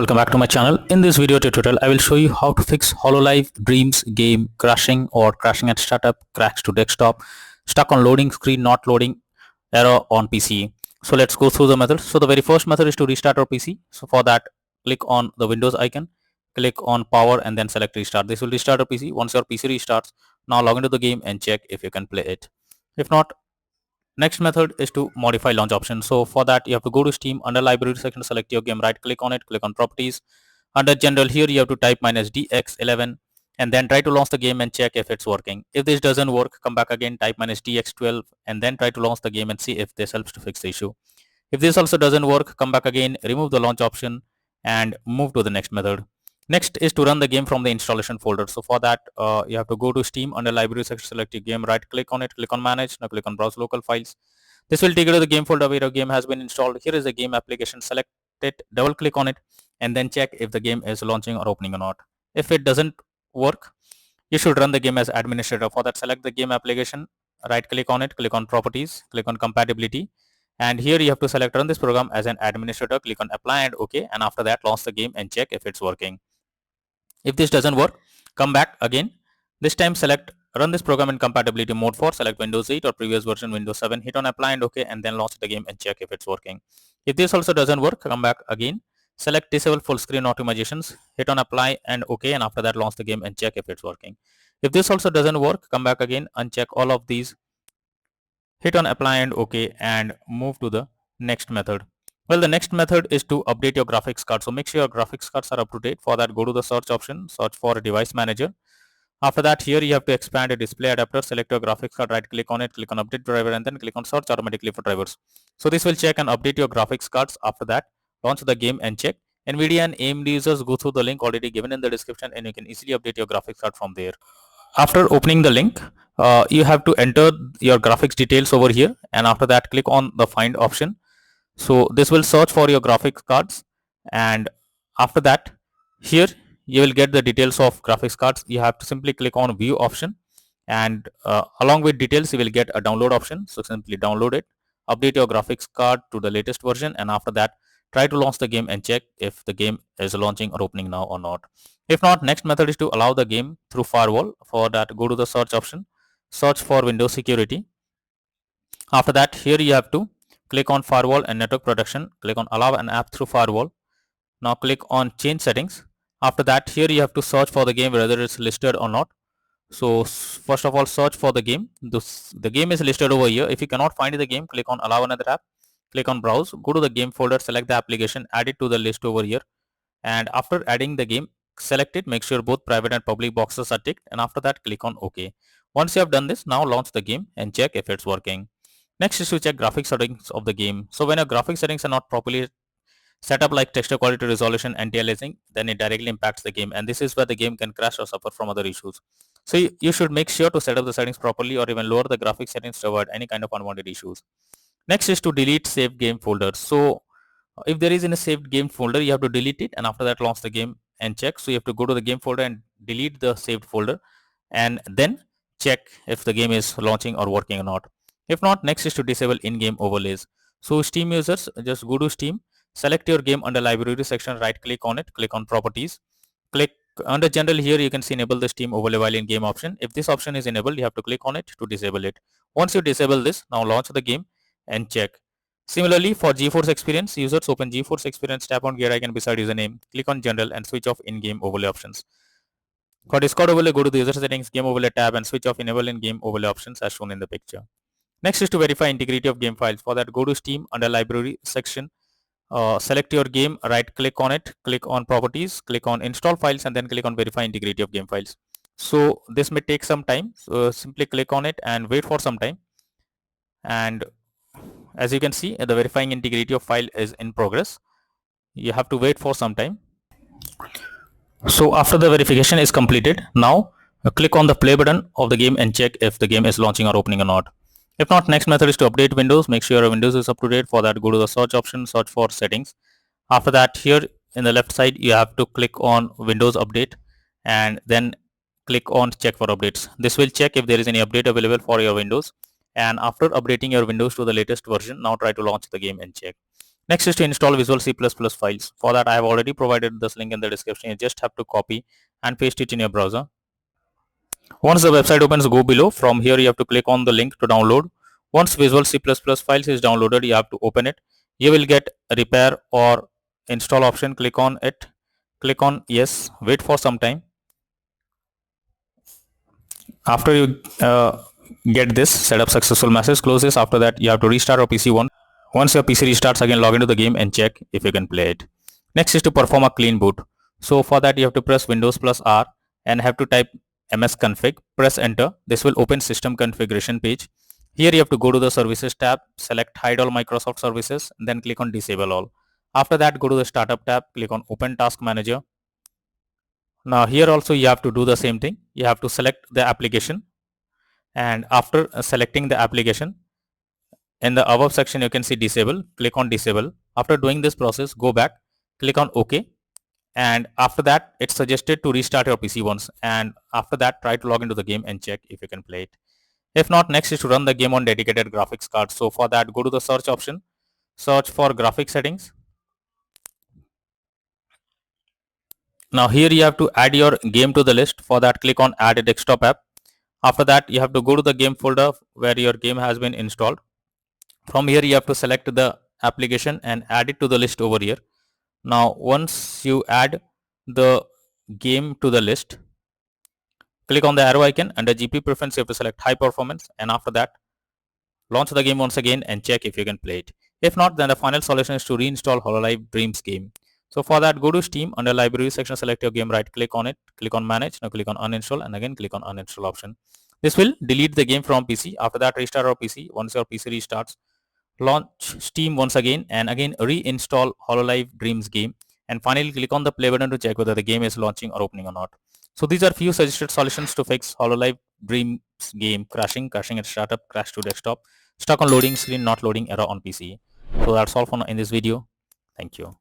Welcome back to my channel. In this video tutorial, I will show you how to fix hololive dreams game crashing or crashing at startup, cracks to desktop, stuck on loading screen, not loading, error on PC. So let's go through the methods. So the very first method is to restart our PC. So for that, click on the Windows icon, click on power and then select restart. This will restart our PC. Once your PC restarts, now log into the game and check if you can play it. If not, next method is to modify launch option. So for that, you have to go to Steam, under library section, select your game, right click on it, click on properties. Under general, here you have to type -dx11 and then try to launch the game and check if it's working. If this doesn't work, come back again, type -dx12 and then try to launch the game and see if this helps to fix the issue. If this also doesn't work, come back again, remove the launch option and move to the next method. Next is to run the game from the installation folder. So for that, you have to go to Steam, under library section, select your game, right click on it, click on manage, now click on browse local files. This will take you to the game folder where your game has been installed. Here is the game application, select it, double click on it and then check if the game is launching or opening or not. If it doesn't work, you should run the game as administrator. For that, select the game application, right click on it, click on properties, click on compatibility, and here you have to select run this program as an administrator, click on apply and OK, and after that launch the game and check if it's working. If this doesn't work, come back again. This time select run this program in compatibility mode 4, select Windows 8 or previous version Windows 7, hit on apply and OK and then launch the game and check if it's working. If this also doesn't work, come back again. Select disable full screen optimizations, hit on apply and OK, and after that launch the game and check if it's working. If this also doesn't work, come back again, uncheck all of these, hit on apply and OK and move to the next method. Well, the next method is to update your graphics card. So make sure your graphics cards are up to date. For that, go to the search option, search for device manager. After that, here you have to expand a display adapter, select your graphics card, right click on it, click on update driver and then click on search automatically for drivers. So this will check and update your graphics cards. After that, launch the game and check. NVIDIA and AMD users, go through the link already given in the description and you can easily update your graphics card from there. After opening the link, you have to enter your graphics details over here and after that click on the find option. So this will search for your graphics cards and after that here you will get the details of graphics cards. You have to simply click on view option and along with details you will get a download option. So simply download it, update your graphics card to the latest version and after that try to launch the game and check if the game is launching or opening now or not. If not, next method is to allow the game through firewall. For that, go to the search option, search for Windows security. After that, here you have to click on firewall and network protection, click on allow an app through firewall. Now click on change settings. After that, here you have to search for the game whether it's listed or not. So first of all, search for the game. The game is listed over here. If you cannot find the game, click on allow another app, click on browse, go to the game folder, select the application, add it to the list over here, and after adding the game, select it, make sure both private and public boxes are ticked, and after that click on OK. Once you have done this, now launch the game and check if it's working. Next is to check graphics settings of the game. So when your graphics settings are not properly set up, like texture quality, resolution, anti-aliasing, then it directly impacts the game and this is where the game can crash or suffer from other issues. So you should make sure to set up the settings properly or even lower the graphics settings to avoid any kind of unwanted issues. Next is to delete saved game folders. So if there is in a saved game folder, you have to delete it and after that launch the game and check. So you have to go to the game folder and delete the saved folder and then check if the game is launching or working or not. If not, next is to disable in-game overlays. So Steam users, just go to Steam, select your game under library section, right click on it, click on properties, click under general. Here you can see enable the Steam overlay while in game option. If this option is enabled, you have to click on it to disable it. Once you disable this, now launch the game and check. Similarly, for GeForce Experience users, open GeForce Experience, tap on gear icon beside username, click on general and switch off in-game overlay options. For Discord overlay, go to the user settings, game overlay tab and switch off enable in-game overlay options as shown in the picture. Next is to verify integrity of game files. For that, go to Steam under library section, select your game, right click on it, click on properties, click on install files and then click on verify integrity of game files. So this may take some time, so simply click on it and wait for some time, and as you can see the verifying integrity of file is in progress. You have to wait for some time. So after the verification is completed, now click on the play button of the game and check if the game is launching or opening or not. If not, next method is to update Windows. Make sure your Windows is up to date. For that, go to the search option, search for settings. After that, here in the left side you have to click on Windows Update and then click on check for updates. This will check if there is any update available for your Windows, and after updating your Windows to the latest version, now try to launch the game and check. Next is to install Visual C++ files. For that I have already provided this link in the description. You just have to copy and paste it in your browser. Once the website opens, go below. From here you have to click on the link to download. Once Visual C++ files is downloaded, you have to open it. You will get repair or install option. Click on it. Click on yes. Wait for some time. After you get this setup successful message, close this. After that you have to restart your PC once. Once your PC restarts, again log into the game and check if you can play it. Next is to perform a clean boot. So for that you have to press Windows plus R and have to type msconfig, press enter. This will open system configuration page. Here you have to go to the services tab, select hide all Microsoft services, then click on disable all. After that go to the startup tab, click on open task manager. Now here also you have to do the same thing. You have to select the application, and after selecting the application, in the above section you can see disable. Click on disable. After doing this process, go back, click on OK, and after that it's suggested to restart your PC once, and after that try to log into the game and check if you can play it. If not, next is to run the game on dedicated graphics card. So for that go to the search option, search for graphic settings. Now here you have to add your game to the list. For that click on add a desktop app. After that you have to go to the game folder where your game has been installed. From here you have to select the application and add it to the list over here. Now once you add the game to the list, click on the arrow icon. Under GPU preference you have to select high performance, and after that launch the game once again and check if you can play it. If not, then the final solution is to reinstall hololive Dreams game. So for that go to Steam, under library section select your game, right click on it, click on manage. Now click on uninstall and again click on uninstall option. This will delete the game from PC. After that restart your PC. Once your PC restarts, launch Steam once again and again reinstall hololive Dreams game, and finally click on the play button to check whether the game is launching or opening or not. So these are few suggested solutions to fix hololive Dreams game crashing at startup, crash to desktop, stuck on loading screen, not loading, error on PC. So that's all for now in this video. Thank you.